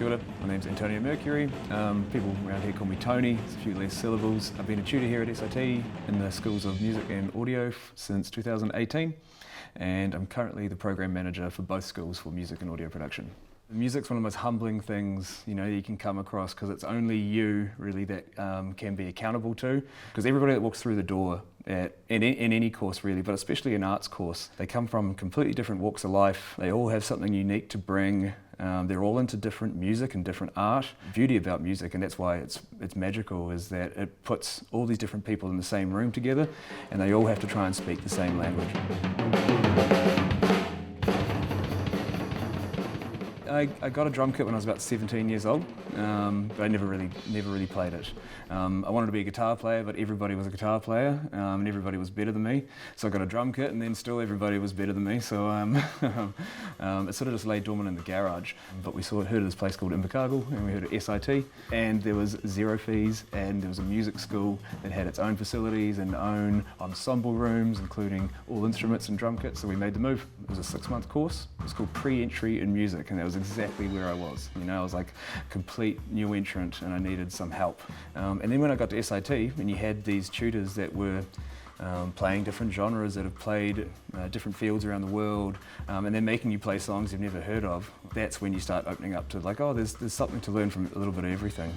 Kia ora. My name's Toni Mercury. People around here call me Toni, it's a few less syllables. I've been a tutor here at SIT in the Schools of Music and Audio since 2018, and I'm currently the program manager for both schools for music and audio production. Music's one of the most humbling things you can come across, because it's only you really that can be accountable to, because everybody that walks through the door in any course really, but especially an arts course, they come from completely different walks of life. They all have something unique to bring. They're all into different music and different art. The beauty about music, and that's why it's magical, is that it puts all these different people in the same room together, and they all have to try and speak the same language. I got a drum kit when I was about 17 years old, but I never really played it. I wanted to be a guitar player, but everybody was a guitar player, and everybody was better than me. So I got a drum kit, and then still everybody was better than me. So it sort of just lay dormant in the garage. But we heard of this place called Invercargill, and we heard of SIT, and there was zero fees, and there was a music school that had its own facilities and own ensemble rooms, including all instruments and drum kits. So we made the move. It was a 6-month course. It was called Pre-Entry in Music, and that was exactly where I was. I was like a complete new entrant, and I needed some help. And then when I got to SIT, and you had these tutors that were playing different genres, that have played different fields around the world, and they're making you play songs you've never heard of, that's when you start opening up to like, oh, there's something to learn from a little bit of everything.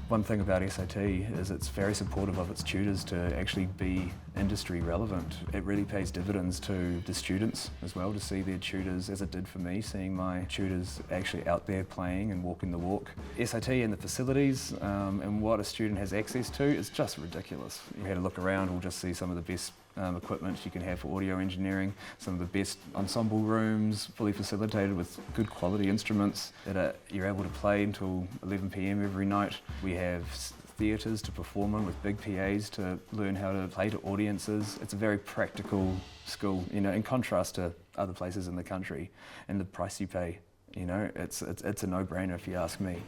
One thing about SIT is it's very supportive of its tutors to actually be industry relevant. It really pays dividends to the students as well, to see their tutors, as it did for me, seeing my tutors actually out there playing and walking the walk. SIT and the facilities and what a student has access to is just ridiculous. You had a look around, we'll just see some of the best equipment you can have for audio engineering, some of the best ensemble rooms, fully facilitated with good quality instruments that you're able to play until 11 PM every night. We have theatres to perform in with big PAs to learn how to play to audiences. It's a very practical school, in contrast to other places in the country, and the price you pay, it's a no-brainer if you ask me.